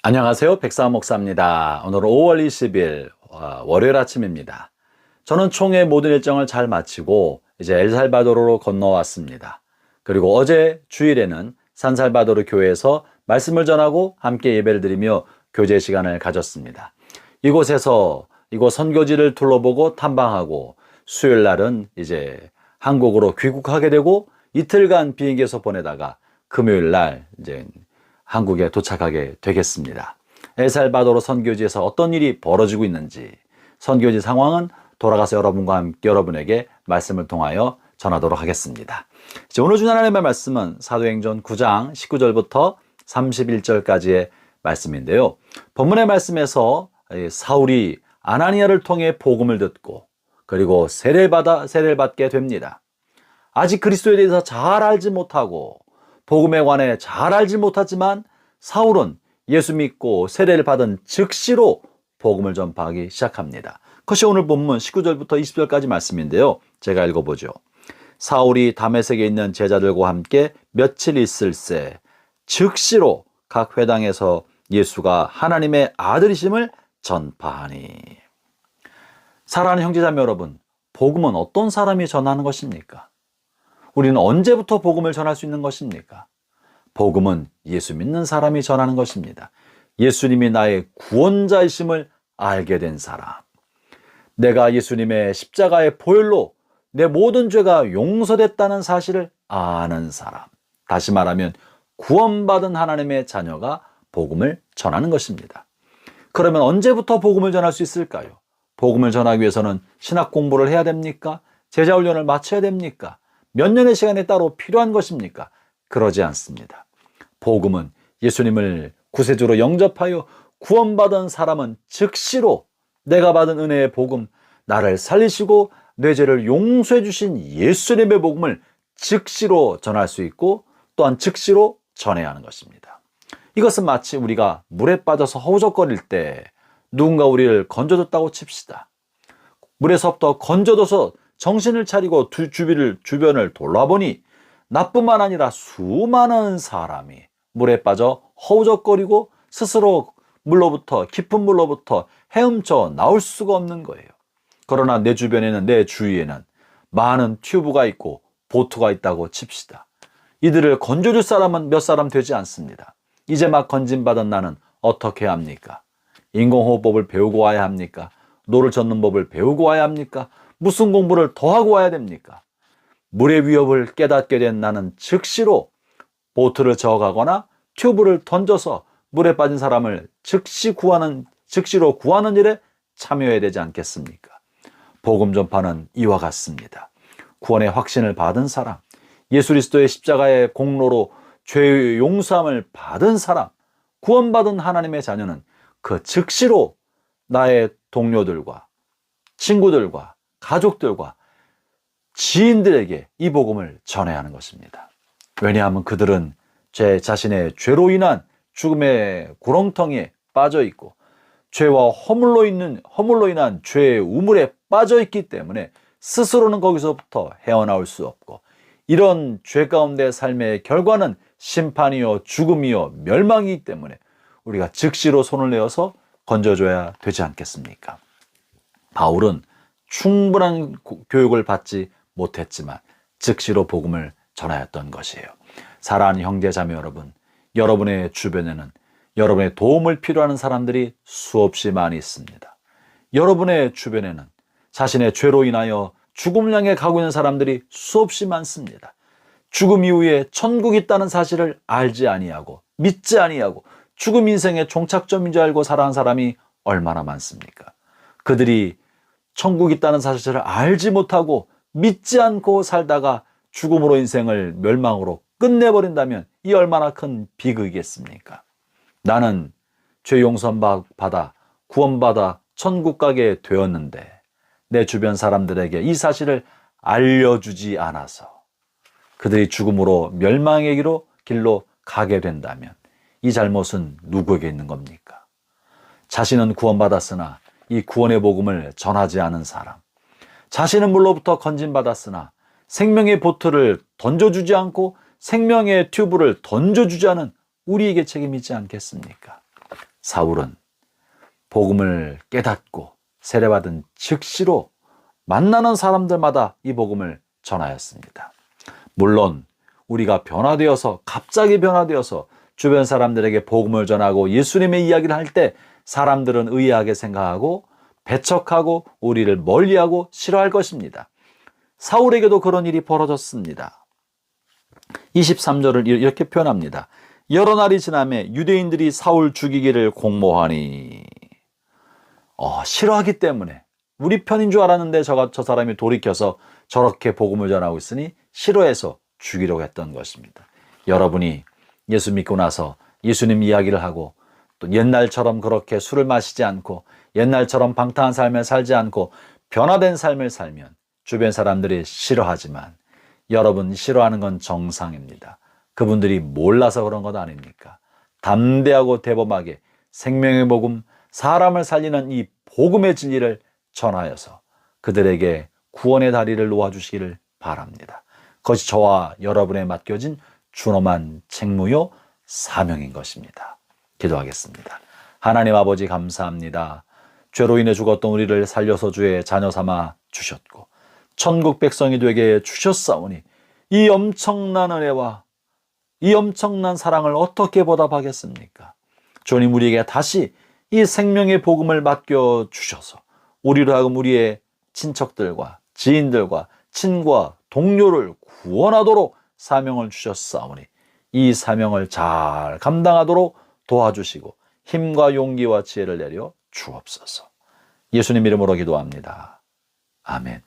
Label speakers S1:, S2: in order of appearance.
S1: 안녕하세요. 백사원 목사입니다. 오늘은 5월 20일 월요일 아침입니다. 저는 총회 모든 일정을 잘 마치고 이제 엘살바도르로 건너왔습니다. 그리고 어제 주일에는 산살바도르 교회에서 말씀을 전하고 함께 예배를 드리며 교제 시간을 가졌습니다. 이곳 선교지를 둘러보고 탐방하고 수요일 날은 이제 한국으로 귀국하게 되고 이틀간 비행기에서 보내다가 금요일 날 이제 한국에 도착하게 되겠습니다. 엘살바도르 선교지에서 어떤 일이 벌어지고 있는지, 선교지 상황은 돌아가서 여러분에게 말씀을 통하여 전하도록 하겠습니다. 오늘 주는 하나님의 말씀은 사도행전 9장 19절부터 31절까지의 말씀인데요. 본문의 말씀에서 사울이 아나니아를 통해 복음을 듣고 그리고 세례를 받게 됩니다. 아직 그리스도에 대해서 잘 알지 못하고 복음에 관해 잘 알지 못하지만 사울은 예수 믿고 세례를 받은 즉시로 복음을 전파하기 시작합니다. 그것이 오늘 본문 19절부터 20절까지 말씀인데요. 제가 읽어보죠. 사울이 다메섹에 있는 제자들과 함께 며칠 있을새 즉시로 각 회당에서 예수가 하나님의 아들이심을 전파하니. 사랑하는 형제자매 여러분, 복음은 어떤 사람이 전하는 것입니까? 우리는 언제부터 복음을 전할 수 있는 것입니까? 복음은 예수 믿는 사람이 전하는 것입니다. 예수님이 나의 구원자이심을 알게 된 사람. 내가 예수님의 십자가의 보혈로 내 모든 죄가 용서됐다는 사실을 아는 사람. 다시 말하면 구원받은 하나님의 자녀가 복음을 전하는 것입니다. 그러면 언제부터 복음을 전할 수 있을까요? 복음을 전하기 위해서는 신학 공부를 해야 됩니까? 제자 훈련을 마쳐야 됩니까? 몇 년의 시간이 따로 필요한 것입니까? 그러지 않습니다. 복음은 예수님을 구세주로 영접하여 구원받은 사람은 즉시로 내가 받은 은혜의 복음, 나를 살리시고 내 죄를 용서해 주신 예수님의 복음을 즉시로 전할 수 있고 또한 즉시로 전해야 하는 것입니다. 이것은 마치 우리가 물에 빠져서 허우적거릴 때 누군가 우리를 건져줬다고 칩시다. 물에서부터 건져줘서 정신을 차리고 주변을 돌아보니 나뿐만 아니라 수많은 사람이 물에 빠져 허우적거리고 스스로 깊은 물로부터 헤엄쳐 나올 수가 없는 거예요. 그러나 내 주변에는, 내 주위에는 많은 튜브가 있고 보트가 있다고 칩시다. 이들을 건져줄 사람은 몇 사람 되지 않습니다. 이제 막 건진받은 나는 어떻게 해야 합니까? 인공호흡법을 배우고 와야 합니까? 노를 젓는 법을 배우고 와야 합니까? 무슨 공부를 더 하고 와야 됩니까? 물의 위협을 깨닫게 된 나는 즉시로 보트를 저어가거나 튜브를 던져서 물에 빠진 사람을 즉시로 구하는 일에 참여해야 되지 않겠습니까? 복음 전파는 이와 같습니다. 구원의 확신을 받은 사람, 예수 그리스도의 십자가의 공로로 죄의 용서함을 받은 사람, 구원받은 하나님의 자녀는 그 즉시로 나의 동료들과 친구들과 가족들과 지인들에게 이 복음을 전해야 하는 것입니다. 왜냐하면 그들은 자신의 죄로 인한 죽음의 구렁텅이에 빠져 있고 죄와 허물로 인한 죄의 우물에 빠져 있기 때문에 스스로는 거기서부터 헤어나올 수 없고 이런 죄 가운데 삶의 결과는 심판이요 죽음이요 멸망이기 때문에 우리가 즉시로 손을 내어서 건져줘야 되지 않겠습니까? 바울은 충분한 교육을 받지 못했지만 즉시로 복음을 전하였던 것이에요. 사랑하는 형제자매 여러분, 여러분의 주변에는 여러분의 도움을 필요하는 사람들이 수없이 많이 있습니다. 여러분의 주변에는 자신의 죄로 인하여 죽음을 향해 가고 있는 사람들이 수없이 많습니다. 죽음 이후에 천국이 있다는 사실을 알지 아니하고 믿지 아니하고 죽음 인생의 종착점인 줄 알고 살아간 사람이 얼마나 많습니까? 그들이 천국이 있다는 사실을 알지 못하고 믿지 않고 살다가 죽음으로 인생을 멸망으로 끝내버린다면 이 얼마나 큰 비극이겠습니까? 나는 죄 용서 받아 구원받아 천국 가게 되었는데 내 주변 사람들에게 이 사실을 알려주지 않아서 그들이 죽음으로 멸망의 길로 가게 된다면 이 잘못은 누구에게 있는 겁니까? 자신은 구원받았으나 이 구원의 복음을 전하지 않은 사람, 자신은 물로부터 건진받았으나 생명의 보트를 던져주지 않고 생명의 튜브를 던져주지 않은 우리에게 책임이 있지 않겠습니까? 사울은 복음을 깨닫고 세례받은 즉시로 만나는 사람들마다 이 복음을 전하였습니다. 물론 우리가 갑자기 변화되어서 주변 사람들에게 복음을 전하고 예수님의 이야기를 할 때 사람들은 의아하게 생각하고 배척하고 우리를 멀리하고 싫어할 것입니다. 사울에게도 그런 일이 벌어졌습니다. 23절을 이렇게 표현합니다. 여러 날이 지나매 유대인들이 사울 죽이기를 공모하니, 싫어하기 때문에 우리 편인 줄 알았는데 저 사람이 돌이켜서 저렇게 복음을 전하고 있으니 싫어해서 죽이려고 했던 것입니다. 여러분이 예수 믿고 나서 예수님 이야기를 하고 또 옛날처럼 그렇게 술을 마시지 않고 옛날처럼 방탕한 삶을 살지 않고 변화된 삶을 살면 주변 사람들이 싫어하지만 여러분 싫어하는 건 정상입니다. 그분들이 몰라서 그런 것 아닙니까? 담대하고 대범하게 생명의 복음, 사람을 살리는 이 복음의 진리를 전하여서 그들에게 구원의 다리를 놓아주시기를 바랍니다. 그것이 저와 여러분에 맡겨진 준엄한 책무요 사명인 것입니다. 기도하겠습니다. 하나님 아버지 감사합니다. 죄로 인해 죽었던 우리를 살려서 주의 자녀 삼아 주셨고 천국 백성이 되게 주셨사오니 이 엄청난 은혜와 이 엄청난 사랑을 어떻게 보답하겠습니까? 주님, 우리에게 다시 이 생명의 복음을 맡겨 주셔서 우리로 하여금 우리의 친척들과 지인들과 친구와 동료를 구원하도록 사명을 주셨사오니 이 사명을 잘 감당하도록 도와주시고 힘과 용기와 지혜를 내려 주옵소서. 예수님 이름으로 기도합니다. 아멘.